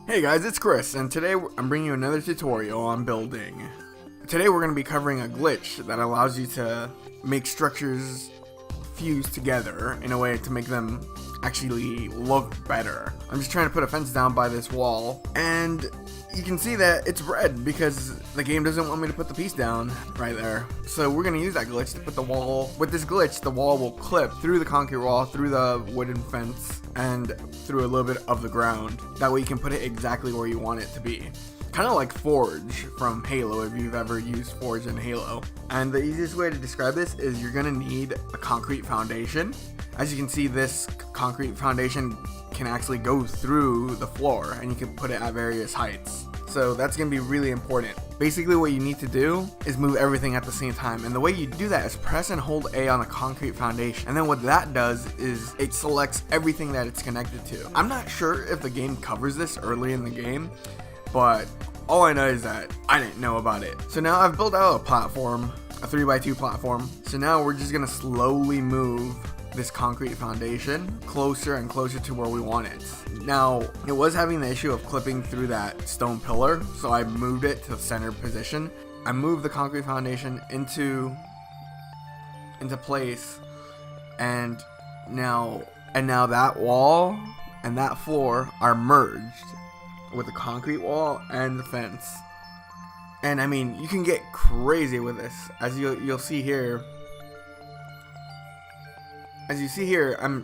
Hey guys, it's Chris, and today I'm bringing you another tutorial on building. Today we're going to be covering a glitch that allows you to make structures fuse together in a way to make them actually look better. I'm just trying to put a fence down by this wall, and you can see that it's red because the game doesn't want me to put the piece down right there. So we're going to use that glitch to put the wall. With this glitch, the wall will clip through the concrete wall, through the wooden fence, and through a little bit of the ground. That way you can put it exactly where you want it to be. Kind of like Forge from Halo, if you've ever used Forge in Halo. And the easiest way to describe this is you're gonna need a concrete foundation. As you can see, this concrete foundation can actually go through the floor, and you can put it at various heights. So that's going to be really important. Basically what you need to do is move everything at the same time, and the way you do that is press and hold A on the concrete foundation, and then what that does is it selects everything that it's connected to. I'm not sure if the game covers this early in the game, but all I know is that I didn't know about it. So now I've built out a platform, a 3x2 platform. So now we're just going to slowly move this concrete foundation closer and closer to where we want it. Now, it was having the issue of clipping through that stone pillar, so I moved it to the center position. I moved the concrete foundation into place, and now that wall and that floor are merged with the concrete wall and the fence. And I mean, you can get crazy with this, as you'll see here. As you see here, I'm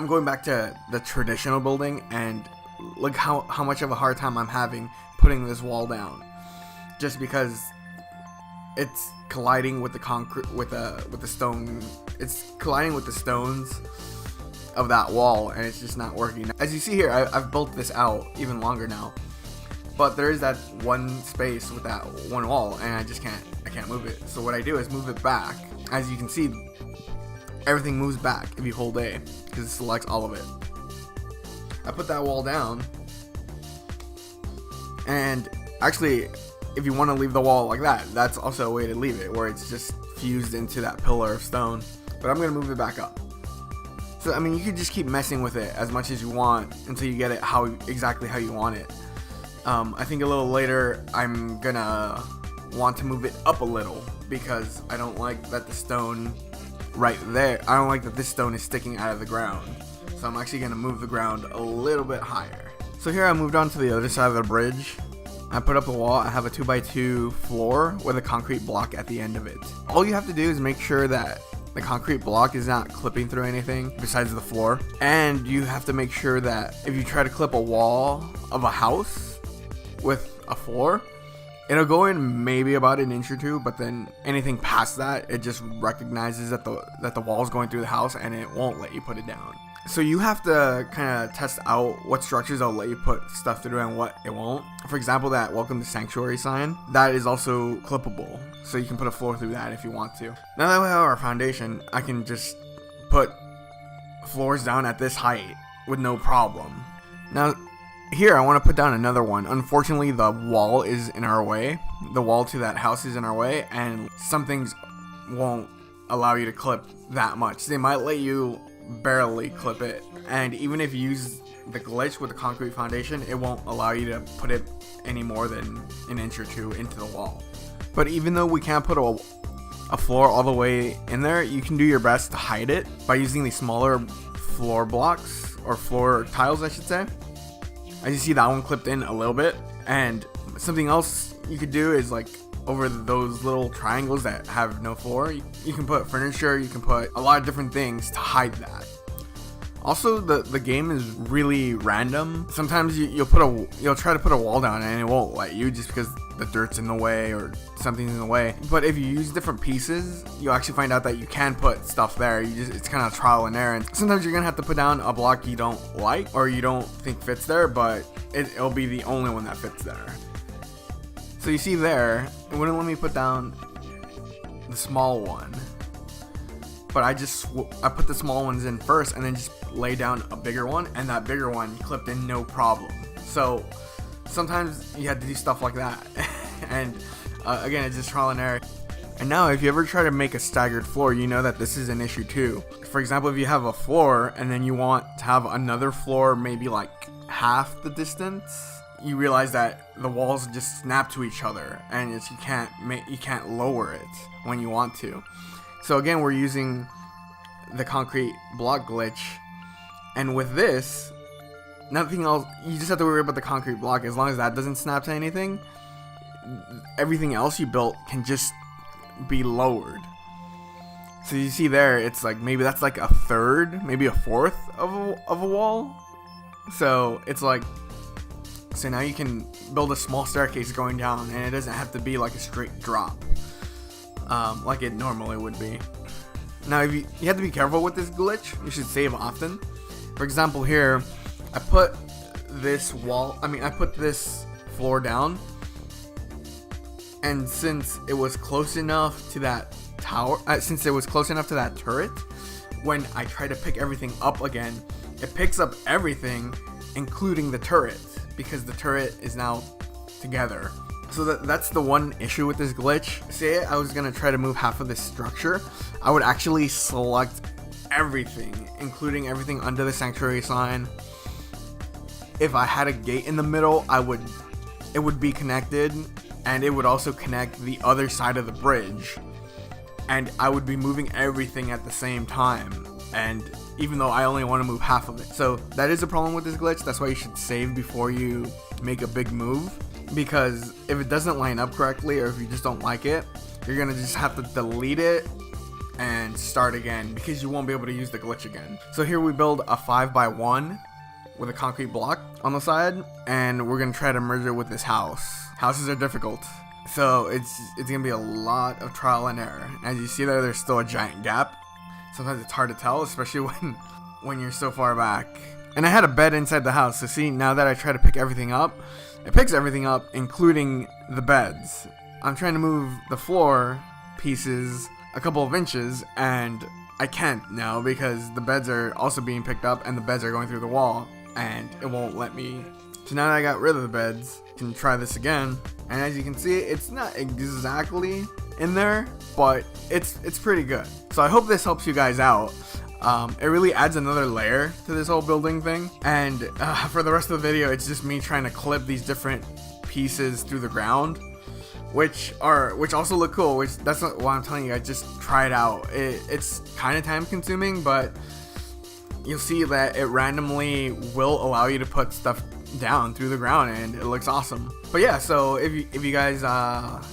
going back to the traditional building, and look how much of a hard time I'm having putting this wall down, just because it's colliding with the concrete, with the stone. It's colliding with the stones of that wall, and it's just not working. As you see here, I've built this out even longer now, but there is that one space with that one wall, and I can't move it. So what I do is move it back. As you can see, everything moves back if you hold A, because it selects all of it. I put that wall down, and actually, if you want to leave the wall like that, that's also a way to leave it, where it's just fused into that pillar of stone. But I'm going to move it back up. So I mean, you can just keep messing with it as much as you want until you get it exactly how you want it. I think a little later I'm gonna want to move it up a little, because I don't like that the stone right there, I don't like that this stone is sticking out of the ground. So I'm actually gonna move the ground a little bit higher. So here I moved on to the other side of the bridge. I put up a wall. I have a 2x2 floor with a concrete block at the end of it. All you have to do is make sure that the concrete block is not clipping through anything besides the floor. And you have to make sure that if you try to clip a wall of a house with a floor, it'll go in maybe about an inch or two, but then anything past that, it just recognizes that the wall is going through the house, and it won't let you put it down. So you have to kind of test out what structures will let you put stuff through and what it won't. For example, that Welcome to Sanctuary sign, that is also clippable, so you can put a floor through that if you want to. Now that we have our foundation, I can just put floors down at this height with no problem. Now, here I want to put down another one. Unfortunately, the wall is in our way. The wall to that house is in our way, and some things won't allow you to clip that much. They might let you barely clip it, and even if you use the glitch with the concrete foundation, it won't allow you to put it any more than an inch or two into the wall. But even though we can't put a floor all the way in there, you can do your best to hide it by using these smaller floor blocks, or floor tiles I should say. As you see, that one clipped in a little bit. And something else you could do is, like, over those little triangles that have no floor, you can put furniture, you can put a lot of different things to hide that. Also, the game is really random. Sometimes you'll try to put a wall down and it won't let you, just because the dirt's in the way or something's in the way. But if you use different pieces, you'll actually find out that you can put stuff there. It's kind of trial and error. And sometimes you're gonna have to put down a block you don't like or you don't think fits there, but it'll be the only one that fits there. So you see there, it wouldn't let me put down the small one, but I put the small ones in first and then just lay down a bigger one, and that bigger one clipped in no problem. So sometimes you have to do stuff like that. And again, it's just trial and error. And now if you ever try to make a staggered floor, you know that this is an issue too. For example, if you have a floor and then you want to have another floor maybe like half the distance, you realize that the walls just snap to each other and you can't lower it when you want to. So again, we're using the concrete block glitch, and with this, nothing else, you just have to worry about the concrete block. As long as that doesn't snap to anything, everything else you built can just be lowered. So you see there, it's like maybe that's like a third, maybe a fourth of a wall. So it's like, so now you can build a small staircase going down, and it doesn't have to be like a straight drop like it normally would be. Now if you have to be careful with this glitch. You should save often. For example, here I put this floor down, and since it was close enough to that turret, when I try to pick everything up again, it picks up everything, including the turret, because the turret is now together. So that's the one issue with this glitch. Say I was gonna try to move half of this structure, I would actually select everything, including everything under the sanctuary sign. If I had a gate in the middle, it would be connected, and it would also connect the other side of the bridge, and I would be moving everything at the same time, and even though I only want to move half of it. So that is a problem with this glitch. That's why you should save before you make a big move, because if it doesn't line up correctly, or if you just don't like it, you're gonna just have to delete it and start again, because you won't be able to use the glitch again. So here we build a 5x1 with a concrete block on the side, and we're gonna try to merge it with this house. Houses are difficult, so it's gonna be a lot of trial and error. As you see there, there's still a giant gap. Sometimes it's hard to tell, especially when you're so far back. And I had a bed inside the house, so see, now that I try to pick everything up, it picks everything up, including the beds. I'm trying to move the floor pieces a couple of inches, and I can't now because the beds are also being picked up, and the beds are going through the wall, and it won't let me. So now that I got rid of the beds, I can try this again. And as you can see, it's not exactly in there, but it's pretty good. So I hope this helps you guys out. It really adds another layer to this whole building thing. And for the rest of the video, it's just me trying to clip these different pieces through the ground, which also look cool. Which that's not why I'm telling you guys, just try it out. It's kind of time consuming, but you'll see that it randomly will allow you to put stuff down through the ground, and it looks awesome. But yeah, so if you guys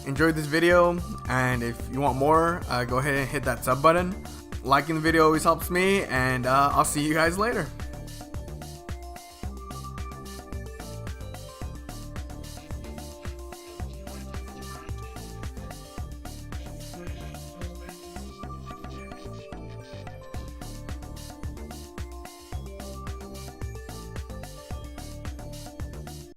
enjoyed this video, and if you want more, go ahead and hit that sub button. Liking the video always helps me, and I'll see you guys later.